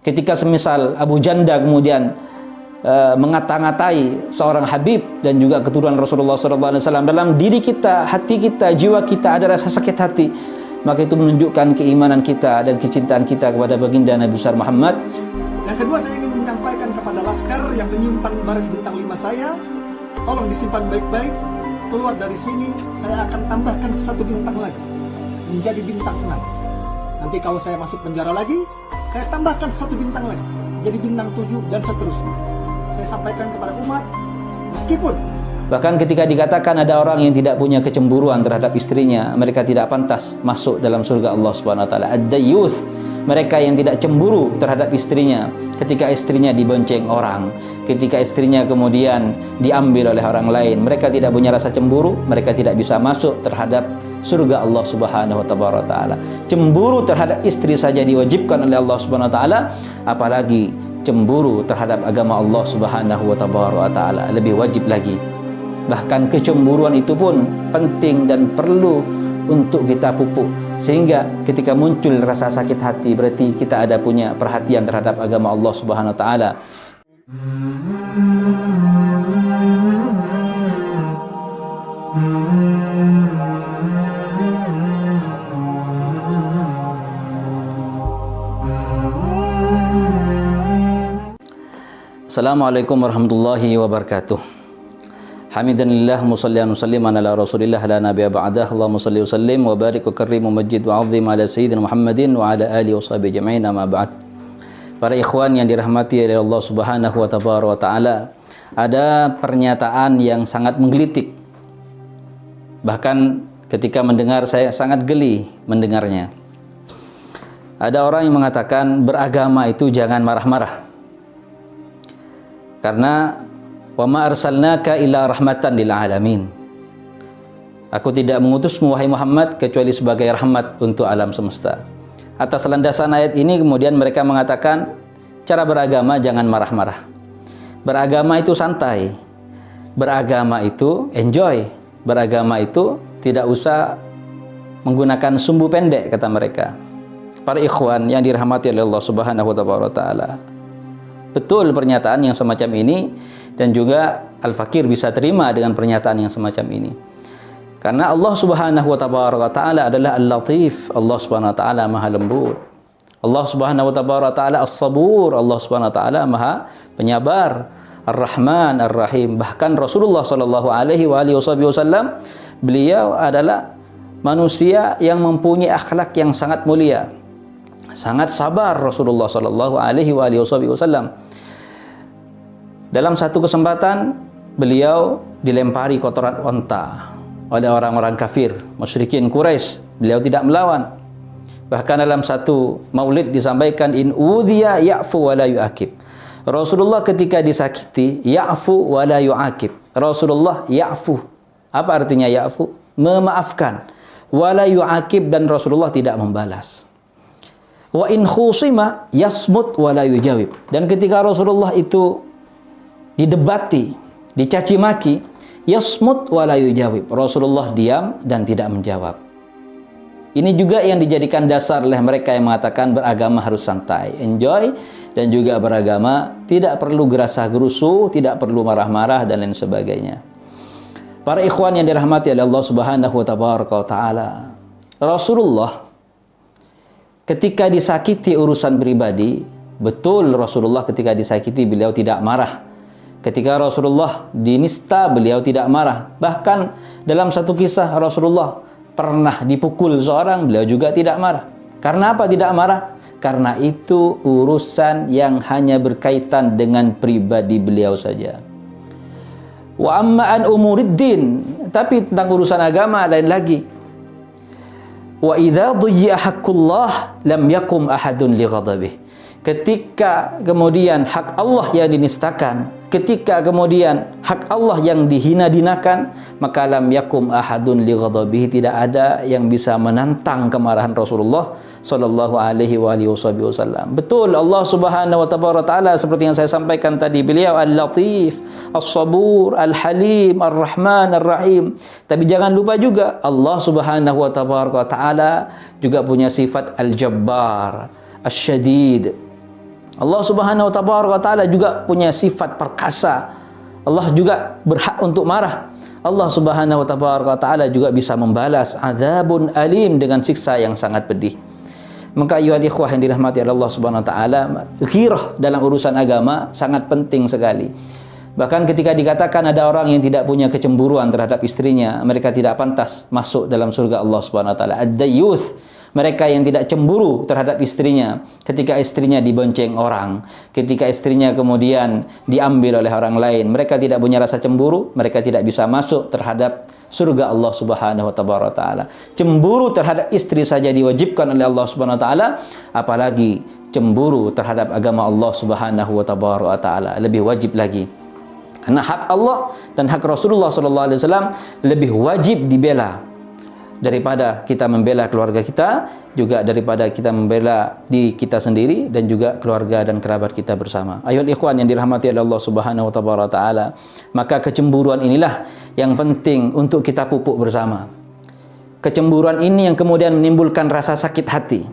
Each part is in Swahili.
Ketika semisal Abu Janda kemudian mengata-ngatai seorang Habib dan juga keturunan Rasulullah SAW, dalam diri kita, hati kita, jiwa kita ada rasa sakit hati, maka itu menunjukkan keimanan kita dan kecintaan kita kepada baginda Nabi besar Muhammad. Yang kedua, saya ingin menyampaikan kepada laskar yang menyimpan baret bintang 5 saya, tolong disimpan baik-baik. Keluar dari sini, saya akan tambahkan 1 bintang lagi, menjadi bintang 6. Nanti kalau saya masuk penjara lagi, saya tambahkan 1 bintang lagi, jadi bintang 7 dan seterusnya. Saya sampaikan kepada umat, meskipun bahkan ketika dikatakan ada orang yang tidak punya kecemburuan terhadap istrinya, mereka tidak pantas masuk dalam surga Allah Subhanahu wa taala. Ad-dayyuth, mereka yang tidak cemburu terhadap istrinya ketika istrinya dibonceng orang, ketika istrinya kemudian diambil oleh orang lain, mereka tidak punya rasa cemburu, mereka tidak bisa masuk terhadap surga Allah Subhanahu wa taala. Cemburu terhadap istri saja diwajibkan oleh Allah Subhanahu wa taala, apalagi cemburu terhadap agama Allah Subhanahu wa taala, lebih wajib lagi. Bahkan kecemburuan itu pun penting dan perlu untuk kita pupuk, sehingga ketika muncul rasa sakit hati berarti kita ada punya perhatian terhadap agama Allah Subhanahu wa taala. Assalamualaikum warahmatullahi wabarakatuh. Hamidanillah musallian musallim ala rasulillah la nabiyya ba'dah. Allahumma salli wa sallim wa barik wa karrim wa majid wa azim ala sayyidina Muhammadin wa ala alihi wa sahbihi jami'in, amma ba'd. Para ikhwan yang dirahmati oleh Allah Subhanahu wa taala, ada pernyataan yang sangat menggelitik. Bahkan ketika mendengar saya sangat geli mendengarnya. Ada orang yang mengatakan beragama itu jangan marah-marah. Karena wa ma arsalnaka illa rahmatan lil alamin. Aku tidak mengutusmu wahai Muhammad kecuali sebagai rahmat untuk alam semesta. Atas landasan ayat ini kemudian mereka mengatakan cara beragama jangan marah-marah. Beragama itu santai. Beragama itu enjoy. Beragama itu tidak usah menggunakan sumbu pendek, kata mereka. Para ikhwan yang dirahmati oleh Allah Subhanahu wa taala. Betul pernyataan yang semacam ini, dan juga Al-Fakir bisa terima dengan pernyataan yang semacam ini. Karena Allah Subhanahu wa taala adalah Al-Latif, Allah Subhanahu wa taala Maha lembut. Allah Subhanahu wa taala As-Sabur, Allah Subhanahu wa taala Maha penyabar, Ar-Rahman, Ar-Rahim. Bahkan Rasulullah sallallahu alaihi wasallam, beliau adalah manusia yang mempunyai akhlak yang sangat mulia. Sangat sabar Rasulullah sallallahu alaihi wasallam. Dalam satu kesempatan beliau dilempari kotoran onta oleh orang-orang kafir, musyrikin Quraisy. Beliau tidak melawan. Bahkan dalam satu maulid disampaikan in udhiya ya'fu wa la yu'aqib. Rasulullah ketika disakiti ya'fu wa la yu'aqib. Rasulullah ya'fu. Apa artinya ya'fu? Memaafkan. Wa la yu'aqib, dan Rasulullah tidak membalas. Wa in khusima yasmut wa la yujawib. Dan ketika Rasulullah itu didebati, dicaci maki, yasmut wa la yujawib. Rasulullah diam dan tidak menjawab. Ini juga yang dijadikan dasar oleh mereka yang mengatakan beragama harus santai, enjoy, dan juga beragama tidak perlu gerasa gerusu, tidak perlu marah-marah dan lain sebagainya. Para ikhwan yang dirahmati oleh Allah Subhanahu wa taala, Rasulullah ketika disakiti urusan pribadi, betul Rasulullah ketika disakiti beliau tidak marah. Ketika Rasulullah dinista beliau tidak marah. Bahkan dalam satu kisah Rasulullah pernah dipukul seorang, beliau juga tidak marah. Karena apa tidak marah? Karena itu urusan yang hanya berkaitan dengan pribadi beliau saja. Wa amma an umuriddin, tapi tentang urusan agama lain lagi. Wa idza dhuyya haqqullah lam yakum ahadun li ghadabih. Ketika kemudian hak Allah yang dinistakan, ketika kemudian hak Allah yang dihina-dinakan, maka lam yakum ahadun li ghadabih, tidak ada yang bisa menantang kemarahan Rasulullah sallallahu alaihi wasallam. Betul Allah Subhanahu wa taala seperti yang saya sampaikan tadi, beliau Al-Latif, As-Sabur, Al-Halim, Ar-Rahman, Ar-Rahim. Tapi jangan lupa juga Allah Subhanahu wa taala juga punya sifat Al-Jabbar, Asy-Syadid. Allah Subhanahu wa taala juga punya sifat perkasa. Allah juga berhak untuk marah. Allah Subhanahu wa taala juga bisa membalas azabun alim dengan siksa yang sangat pedih. Maka ayuhal ikhwah yang dirahmati Allah Subhanahu wa taala, ghirah dalam urusan agama sangat penting sekali. Bahkan ketika dikatakan ada orang yang tidak punya kecemburuan terhadap istrinya, mereka tidak pantas masuk dalam surga Allah Subhanahu wa taala. Ad-dayyuth, mereka yang tidak cemburu terhadap istrinya ketika istrinya dibonceng orang, ketika istrinya kemudian diambil oleh orang lain, mereka tidak punya rasa cemburu, mereka tidak bisa masuk terhadap surga Allah Subhanahu wa taala. Cemburu terhadap istri saja diwajibkan oleh Allah Subhanahu wa taala, apalagi cemburu terhadap agama Allah Subhanahu wa taala, lebih wajib lagi. Karena hak Allah dan hak Rasulullah sallallahu alaihi wasallam lebih wajib dibela daripada kita membela keluarga kita, juga daripada kita membela di kita sendiri dan juga keluarga dan kerabat kita bersama. Ayuhal ikhwan yang dirahmati oleh Allah Subhanahu wa taala, maka kecemburuan inilah yang penting untuk kita pupuk bersama. Kecemburuan ini yang kemudian menimbulkan rasa sakit hati.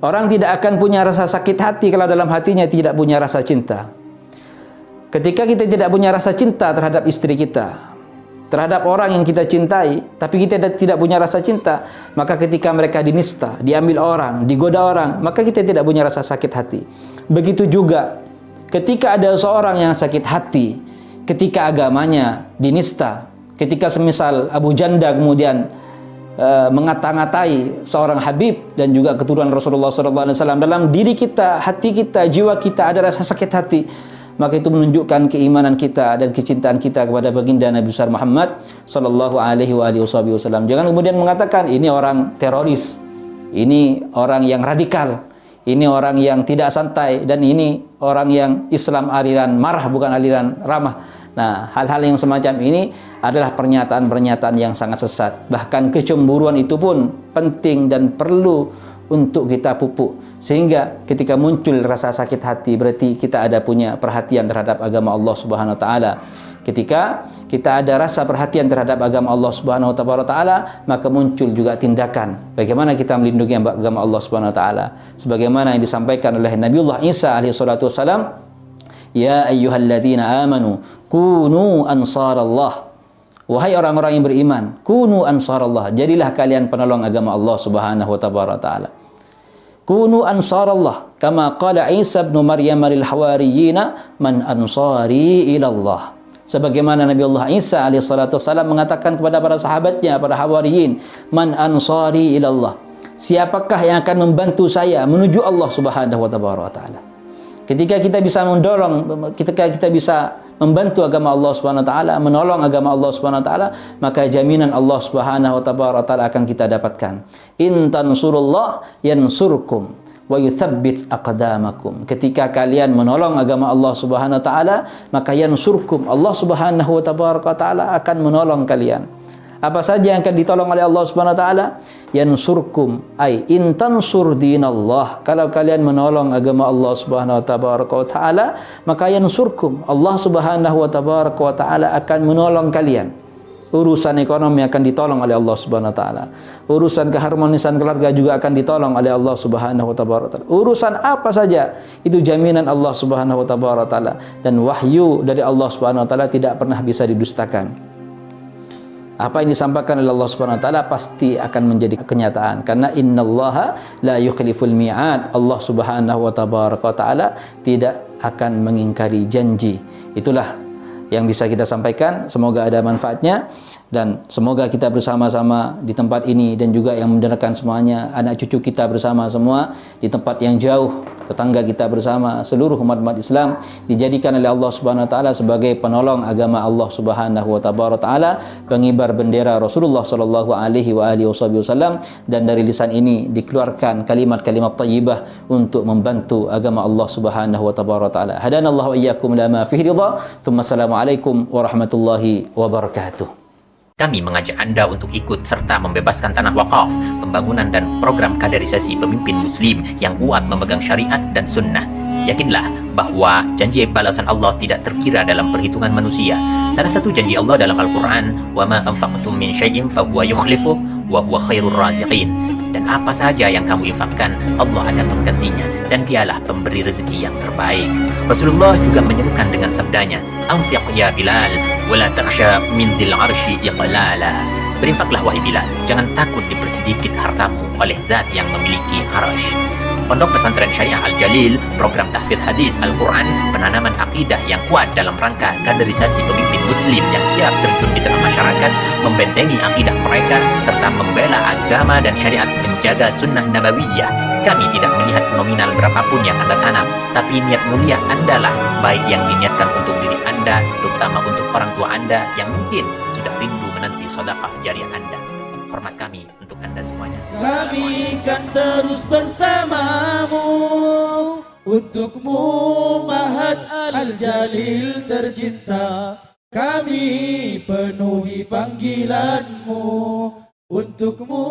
Orang tidak akan punya rasa sakit hati kalau dalam hatinya tidak punya rasa cinta. Ketika kita tidak punya rasa cinta terhadap istri kita, terhadap orang yang kita cintai, tapi kita tidak punya rasa cinta, maka ketika mereka dinista, diambil orang, digoda orang, maka kita tidak punya rasa sakit hati. Begitu juga ketika ada seorang yang sakit hati ketika agamanya dinista, ketika semisal Abu Janda kemudian mengata-ngatai seorang Habib dan juga keturunan Rasulullah SAW, dalam diri kita, hati kita, jiwa kita ada rasa sakit hati, maka itu menunjukkan keimanan kita dan kecintaan kita kepada baginda Nabi besar Muhammad sallallahu alaihi wasallam. Jangan kemudian mengatakan ini orang teroris, ini orang yang radikal, ini orang yang tidak santai, dan ini orang yang Islam aliran marah bukan aliran ramah. Nah, hal-hal yang semacam ini adalah pernyataan-pernyataan yang sangat sesat. Bahkan kecemburuan itu pun penting dan perlu untuk kita pupuk, sehingga ketika muncul rasa sakit hati berarti kita ada punya perhatian terhadap agama Allah Subhanahu wa taala. Ketika kita ada rasa perhatian terhadap agama Allah Subhanahu wa taala, maka muncul juga tindakan bagaimana kita melindungi agama Allah Subhanahu wa taala, sebagaimana yang disampaikan oleh Nabiullah Isa alaihi salatu wasalam, ya ayyuhalladzina amanu kunu ansarallah. Wahai orang-orang yang beriman, kunu ansarallah, jadilah kalian penolong agama Allah Subhanahu wa taala. Kunu ansarallah kama qala Isa bin Maryam lil hawariyina man ansari ila Allah. Sebagaimana Nabi Allah Isa alaihi salatu wasallam mengatakan kepada para sahabatnya, para hawariyin, man ansari ila Allah. Siapakah yang akan membantu saya menuju Allah Subhanahu wa taala? Ketika kita bisa mendorong, ketika kita bisa membantu agama Allah Subhanahu wa taala, menolong agama Allah Subhanahu wa taala, maka jaminan Allah Subhanahu wa taala akan kita dapatkan. In tansurullah yansurkum wa yuthabbit aqdamakum. Ketika kalian menolong agama Allah Subhanahu wa taala, maka yansurkum, Allah Subhanahu wa taala akan menolong kalian. Apa saja yang akan ditolong oleh Allah Subhanahu wa taala? Yansurkum ay in tansur dinallah. Kalau kalian menolong agama Allah Subhanahu wa taala, maka yansurkum, Allah Subhanahu wa taala akan menolong kalian. Urusan ekonomi akan ditolong oleh Allah Subhanahu wa taala. Urusan keharmonisan keluarga juga akan ditolong oleh Allah Subhanahu wa taala. Urusan apa saja itu jaminan Allah Subhanahu wa taala, dan wahyu dari Allah Subhanahu wa taala tidak pernah bisa didustakan. Apa yang disampaikan oleh Allah Subhanahu wa taala pasti akan menjadi kenyataan, karena innallaha la yukhliful mi'ad. Allah Subhanahu wa taala tidak akan mengingkari janji. Itulah yang bisa kita sampaikan. Semoga ada manfaatnya, dan semoga kita bersama-sama di tempat ini dan juga yang mendengarkan semuanya, anak cucu kita bersama semua di tempat yang jauh, tetangga kita bersama, seluruh umat Islam dijadikan oleh Allah Subhanahu wa taala sebagai penolong agama Allah Subhanahu wa taala, pengibar bendera Rasulullah sallallahu alaihi wasallam, dan dari lisan ini dikeluarkan kalimat-kalimat thayyibah untuk membantu agama Allah Subhanahu wa taala. Hadanallahu wa iyyakum lama fihi ridha. Assalamualaikum warahmatullahi wabarakatuh. Kami mengajak Anda untuk ikut serta membebaskan tanah wakaf, pembangunan dan program kaderisasi pemimpin muslim yang kuat memegang syariat dan sunnah. Yakinlah bahwa janji balasan Allah tidak terkira dalam perhitungan manusia. Salah satu janji Allah dalam Al-Quran, وَمَا أَنْفَقْتُم مِّن شَيْءٍ فَهُوَ يُخْلِفُهُ وَهُوَ خَيْرُ الرَّازِقِينَ. dan apa saja yang kamu infakkan, Allah akan menggantinya, dan dialah pemberi rezeki yang terbaik. Rasulullah juga menyerukan dengan sabdanya, "Anfiq ya Bilal, wala takhsha min dzil arsy iqlala." Berinfaklah wahai Bilal, jangan takut dipersedikit hartamu oleh zat yang memiliki arasy. Pondok Pesantren Syariah Al-Jalil, program tahfidz hadis Al-Quran, penanaman akidah yang kuat dalam rangka kaderisasi pemimpin muslim yang siap terjun di tengah masyarakat, membentengi akidah mereka, serta membela agama dan syariat, menjaga sunnah nabawiyah. Kami tidak melihat nominal berapapun yang Anda tanam, tapi niat mulia Anda lah, baik yang diniatkan untuk diri Anda, terutama untuk orang tua Anda yang mungkin sudah rindu menanti sedekah jariah Anda. Hormat kami untuk Anda semuanya. Kami kan terus bersamamu, untukmu Mahat Al-Jalil tercinta. Kami penuhi panggilanmu, untukmu.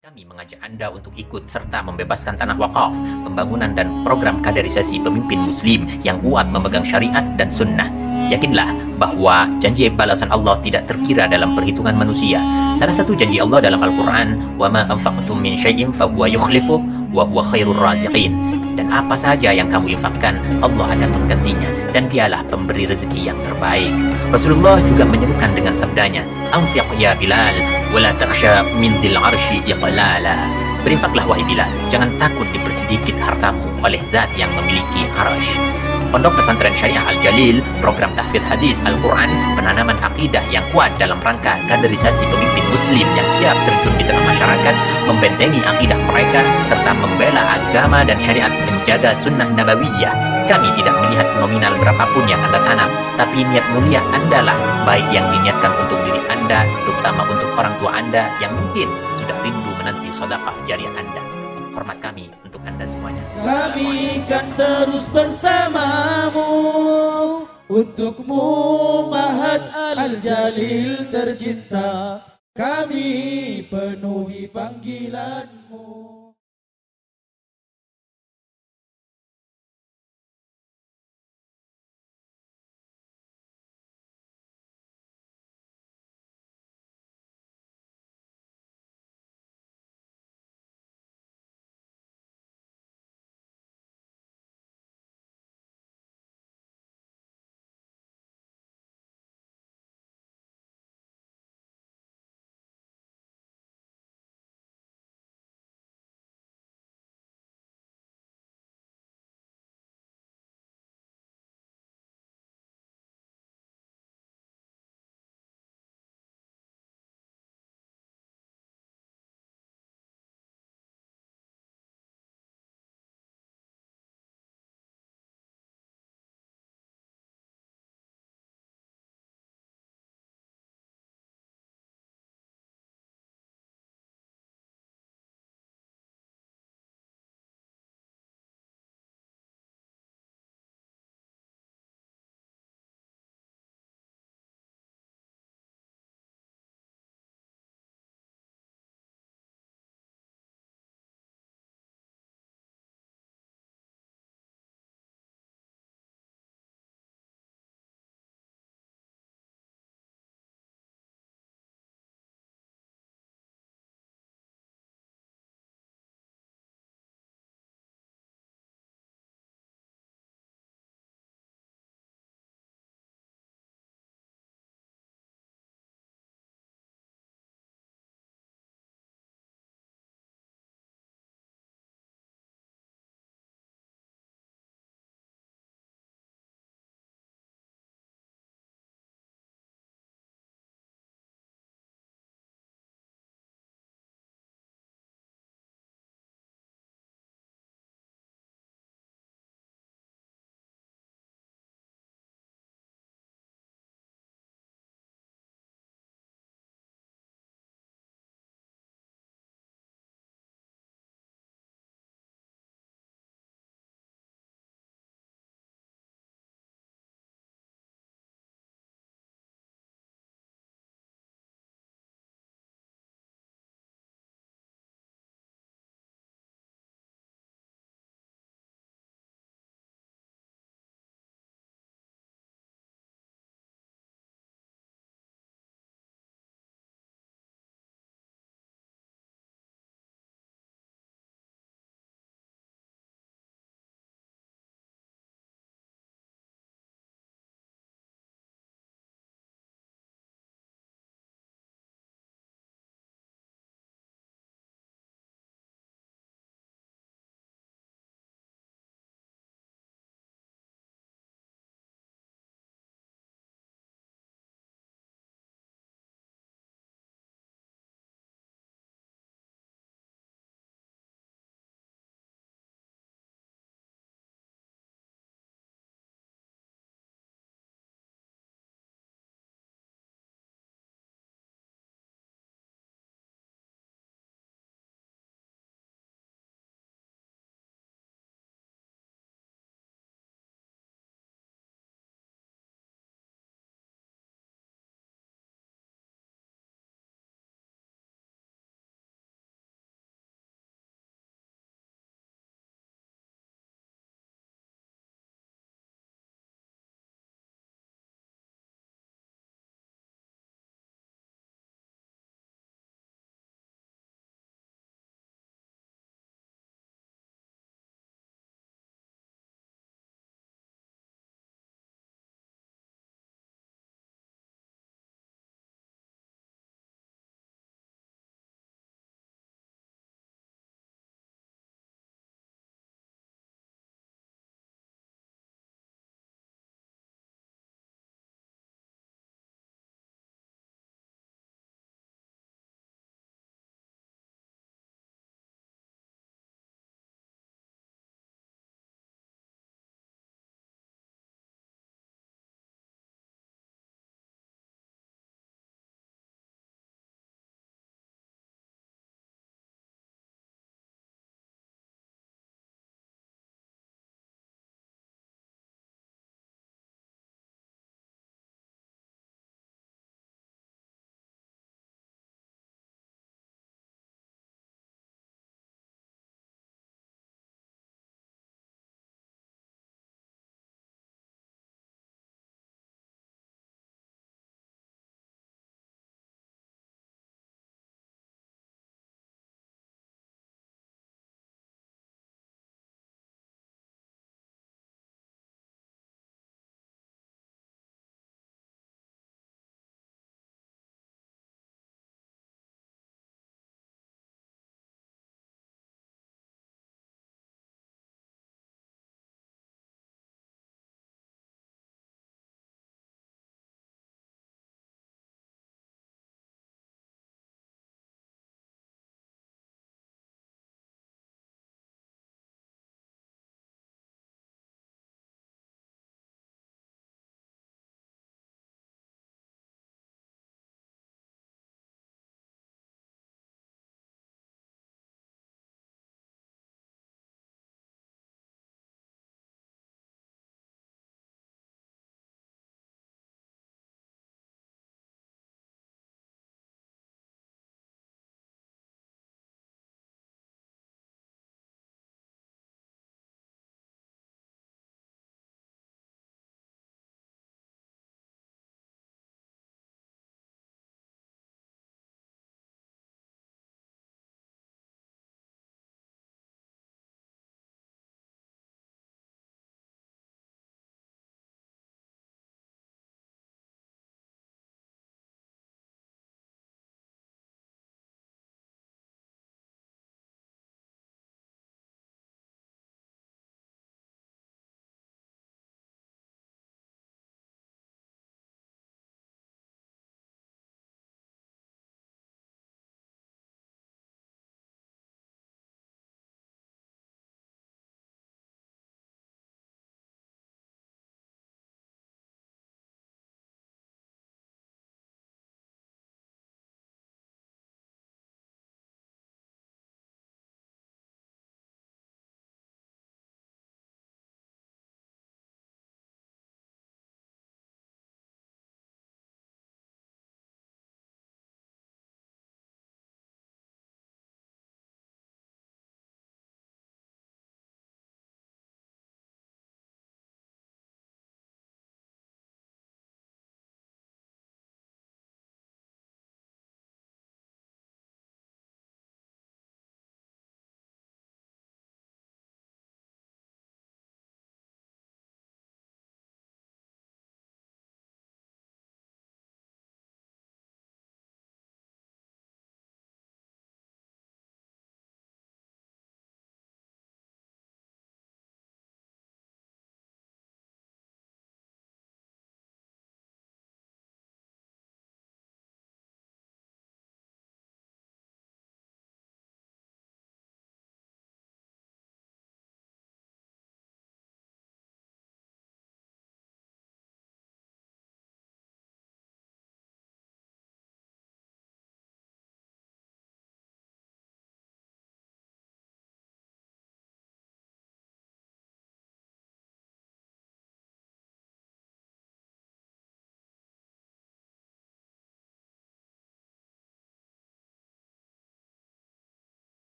Kami mengajak Anda untuk ikut serta membebaskan tanah wakaf, pembangunan dan program kaderisasi pemimpin muslim yang kuat memegang syariat dan sunnah. Yakinlah bahwa janji balasan Allah tidak terkira dalam perhitungan manusia. Salah satu janji Allah dalam Al-Quran, وَمَا أَنْفَقْتُم مِّن شَيْءٍ فَهُوَ يُخْلِفُهُ وَهُوَ خَيْرُ الرَّازِقِينَ. Dan apa saja yang kamu infakkan, Allah akan menggantinya, dan dialah pemberi rezeki yang terbaik. Rasulullah juga menyerukan dengan sabdanya, Anfiq ya Bilal, wala takhsha min dhil arshi iqlala. Berinfaklah wahai Bilal, jangan takut dipersedikit hartamu oleh zat yang memiliki arsh. Pondok Pesantren Syariah Al-Jalil, program tahfidz hadis Al-Quran, penanaman akidah yang kuat dalam rangka kaderisasi pemimpin muslim yang siap terjun di tengah masyarakat, membentengi akidah mereka, serta membela agama dan syariat, menjaga sunnah nabawiyah. Kami tidak melihat nominal berapapun yang Anda tanam, tapi niat mulia Anda lah, baik yang diniatkan untuk diri Anda, terutama untuk orang tua Anda yang mungkin sudah rindu menanti sedekah jariah Anda. Hormat kami untuk Anda semuanya. Kami kan terus bersamamu, untukmu Mahat Al-Jalil tercinta, kami penuhi panggilanmu.